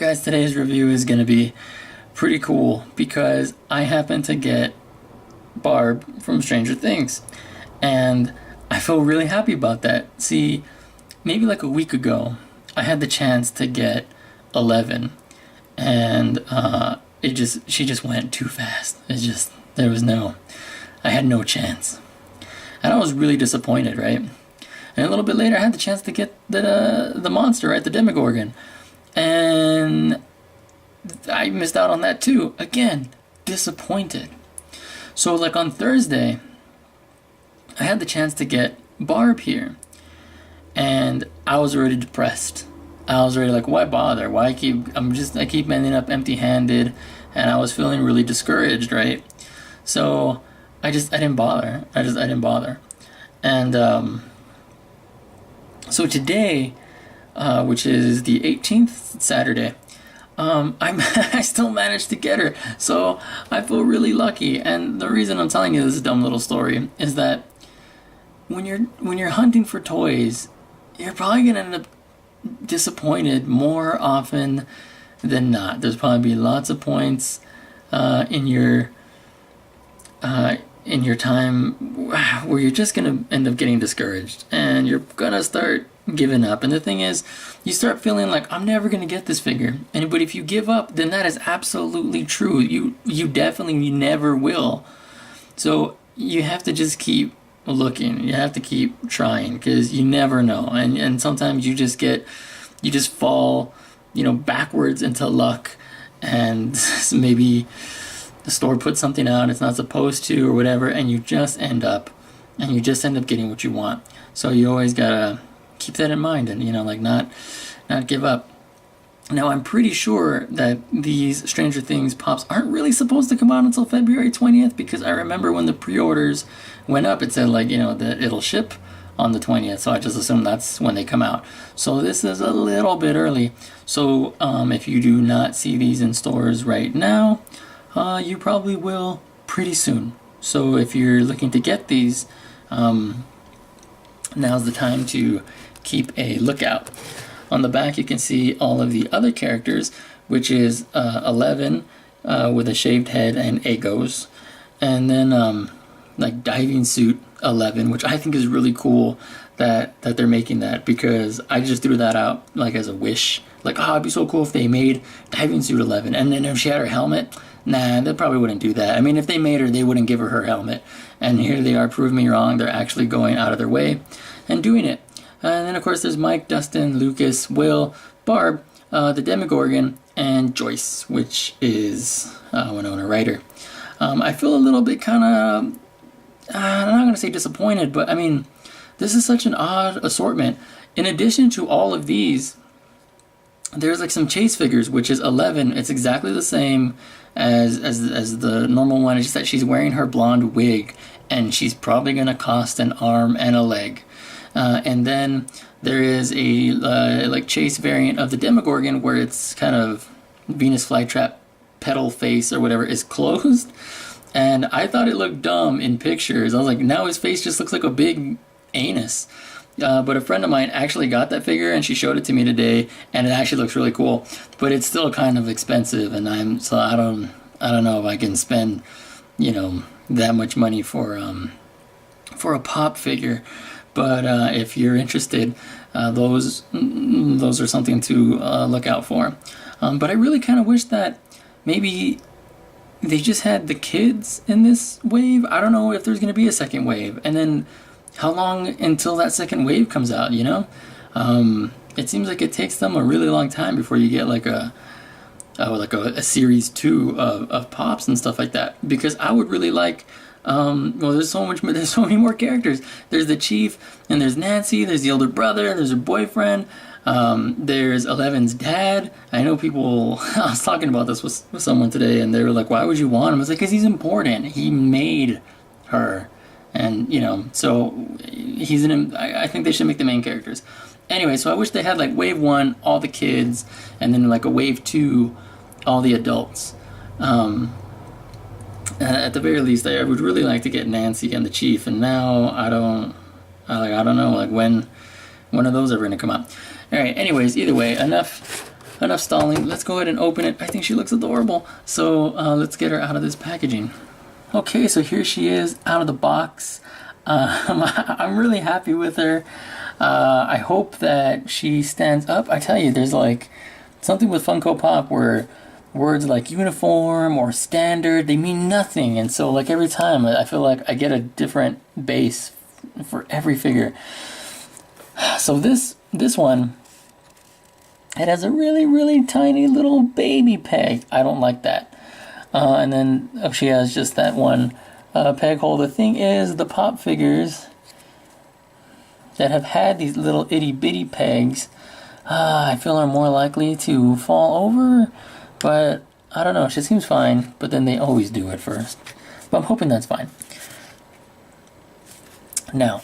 guys, today's review is going to be pretty cool because I happen to get Barb from Stranger Things, and I feel really happy about that. See, maybe like a week ago, I had the chance to get 11, and she just went too fast. I had no chance, and I was really disappointed, right? And a little bit later, I had the chance to get the monster, right, the Demogorgon, and I missed out on that too. Again, disappointed. So like on Thursday, I had the chance to get Barb here, and I was already depressed. I was already like, why bother? I keep ending up empty-handed, and I was feeling really discouraged, right? So I didn't bother. I didn't bother. And so today, which is the 18th, Saturday, I still managed to get her, so I feel really lucky. And the reason I'm telling you this dumb little story is that when you're hunting for toys, you're probably gonna end up disappointed more often than not. There's probably be lots of points in your time where you're just gonna end up getting discouraged, and you're gonna start giving up. And the thing is, you start feeling like, I'm never gonna get this figure. But if you give up, then that is absolutely true. You definitely never will. So you have to just keep looking. You have to keep trying, because you never know. And sometimes you just fall, backwards into luck, and maybe the store puts something out it's not supposed to or whatever, and you just end up getting what you want. So you always gotta keep that in mind, and not give up. Now, I'm pretty sure that these Stranger Things pops aren't really supposed to come out until February 20th, because I remember when the pre-orders went up, it said that it'll ship on the 20th, so I just assume that's when they come out. So this is a little bit early. So if you do not see these in stores right now, you probably will pretty soon. So if you're looking to get these, now's the time to keep a lookout. On the back, you can see all of the other characters, which is 11 with a shaved head and Egos, and then diving suit 11, which I think is really cool that they're making that, because I just threw that out as a wish. It'd be so cool if they made diving suit 11, and then if she had her helmet. Nah, they probably wouldn't do that. I mean, if they made her, they wouldn't give her helmet. And here they are proving me wrong. They're actually going out of their way and doing it. And then, of course, there's Mike, Dustin, Lucas, Will, Barb, the Demogorgon, and Joyce, which is Winona Ryder. I feel a little bit kind of, I'm not going to say disappointed, but I mean, this is such an odd assortment. In addition to all of these, there's some chase figures, which is 11. It's exactly the same as the normal one. It's just that she's wearing her blonde wig, and she's probably going to cost an arm and a leg. And then there is a chase variant of the Demogorgon, where it's kind of Venus flytrap petal face or whatever is closed. And I thought it looked dumb in pictures. I was like, now his face just looks like a big anus. But a friend of mine actually got that figure, and she showed it to me today, and it actually looks really cool. But it's still kind of expensive, and I don't know if I can spend that much money for a pop figure. But if you're interested, those are something to look out for. But I really kind of wish that maybe they just had the kids in this wave. I don't know if there's going to be a second wave, and then how long until that second wave comes out, It seems like it takes them a really long time before you get a series 2 of pops and stuff like that. Because I would really like, there's so many more characters. There's the Chief, and there's Nancy, there's the older brother, there's her boyfriend, there's Eleven's dad. I know people, I was talking about this with someone today, and they were like, why would you want him? I was like, because he's important. He made her. And, so I think they should make the main characters. Anyway, so I wish they had wave 1, all the kids, and then a wave 2, all the adults. At the very least, I would really like to get Nancy and the Chief, and now I don't know when are those ever going to come out. Alright, anyways, either way, enough enough stalling. Let's go ahead and open it. I think she looks adorable. So let's get her out of this packaging. Okay, so here she is out of the box. I'm really happy with her. I hope that she stands up. I tell you, there's like something with Funko Pop where words like uniform or standard, they mean nothing. And so like every time I feel like I get a different base for every figure. So this one, it has a really, really tiny little baby peg. I don't like that. And then she has just that one peg hole. The thing is, the Pop figures that have had these little itty bitty pegs, I feel are more likely to fall over. But I don't know, she seems fine, but then they always do at first. But I'm hoping that's fine. Now,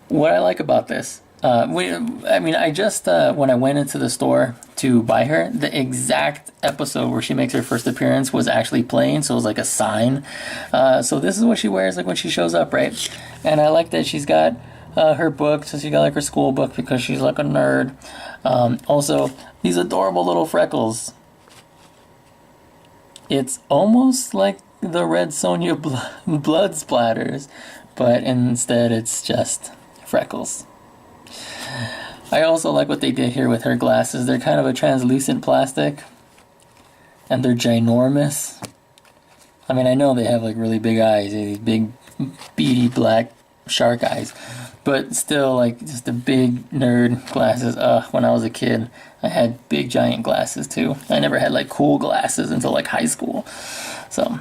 what I like about this, I just, when I went into the store to buy her, the exact episode where she makes her first appearance was actually playing, so it was like a sign. So this is what she wears like when she shows up, right? And I like that she's got her book, so she got like her school book because she's like a nerd. Also, these adorable little freckles. It's almost like the Red Sonja blood splatters, but instead it's just freckles. I also like what they did here with her glasses. They're kind of a translucent plastic, and they're ginormous. I mean, I know they have like really big eyes, these big beady black shark eyes, but still like just the big nerd glasses. When I was a kid, I had big giant glasses too. I never had like cool glasses until like high school. So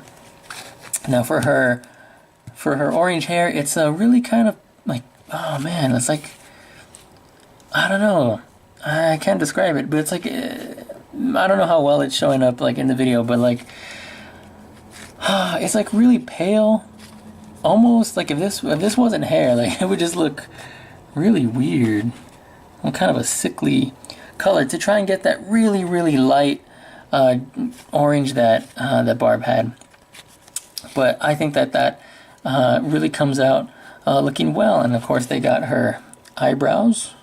now for her orange hair, it's a really kind of like, oh man, it's like, I don't know, I can't describe it, but it's like, I don't know how well it's showing up like in the video, but like, it's like really pale, almost like if this wasn't hair, like it would just look really weird, and kind of a sickly color to try and get that really, really light orange that Barb had. But I think that really comes out looking well. And of course they got her eyebrows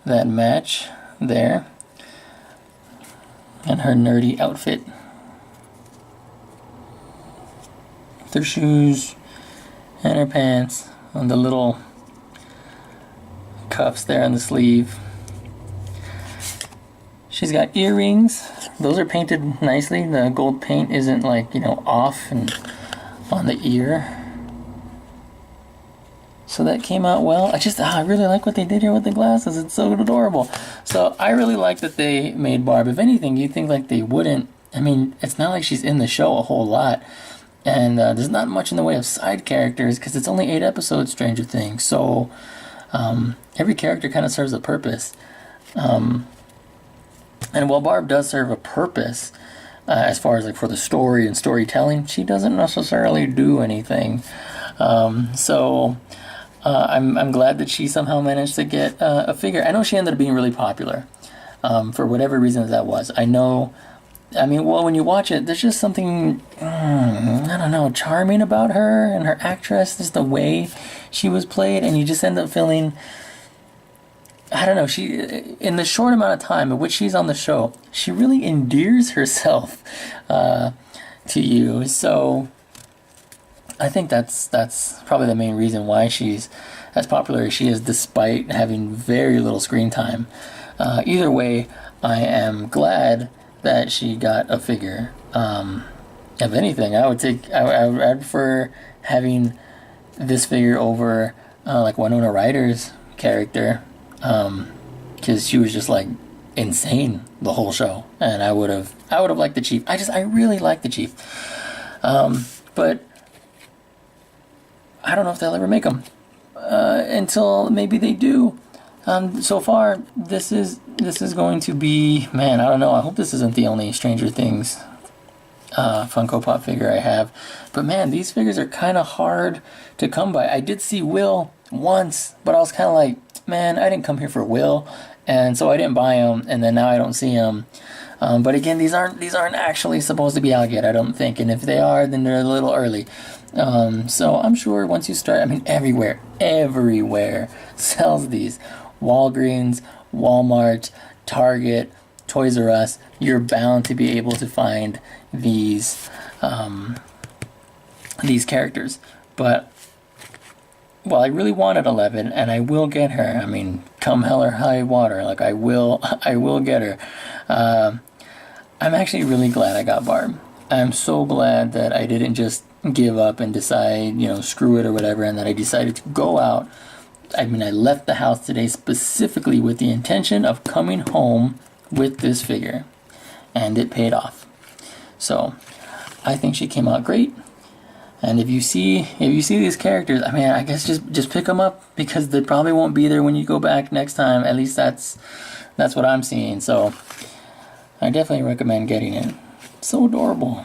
that match there, and her nerdy outfit, their shoes and her pants, and the little cuffs there on the sleeve. She's got earrings. Those are painted nicely. The gold paint isn't like, off and on the ear. So that came out well. I really like what they did here with the glasses. It's so adorable. So I really like that they made Barb. If anything, you'd think like they wouldn't. I mean, it's not like she's in the show a whole lot. And there's not much in the way of side characters because it's only 8 episodes, Stranger Things. So every character kind of serves a purpose. And while Barb does serve a purpose, as far as like for the story and storytelling, she doesn't necessarily do anything. So I'm glad that she somehow managed to get a figure. I know she ended up being really popular for whatever reason that was. When you watch it, there's just something, I don't know, charming about her and her actress, just the way she was played, and you just end up feeling, I don't know, she, in the short amount of time in which she's on the show, she really endears herself to you. So I think that's probably the main reason why she's as popular as she is, despite having very little screen time. Either way, I am glad that she got a figure. If anything, I would prefer having this figure over like Winona Ryder's character, because she was just like insane the whole show, and I would have liked the Chief. I really like the Chief, but I don't know if they'll ever make them until maybe they do. So far, this is going to be, man, I don't know. I hope this isn't the only Stranger Things Funko Pop figure I have. But man, these figures are kind of hard to come by. I did see Will once, but I was kind of like, man, I didn't come here for Will, and so I didn't buy him. And then now I don't see him. But again, these aren't actually supposed to be out yet, I don't think. And if they are, then they're a little early. So I'm sure once you start, everywhere sells these. Walgreens, Walmart, Target, Toys R Us, you're bound to be able to find these characters. But, well, I really wanted 11, and I will get her. I mean, come hell or high water, like I will get her. I'm actually really glad I got Barb. I'm so glad that I didn't just give up and decide, you know, screw it or whatever, and that I decided to go out. I mean, I left the house today specifically with the intention of coming home with this figure, and it paid off. So I think she came out great. And if you see these characters, I mean, I guess just pick them up, because they probably won't be there when you go back next time. At least that's what I'm seeing. So I definitely recommend getting it. So adorable.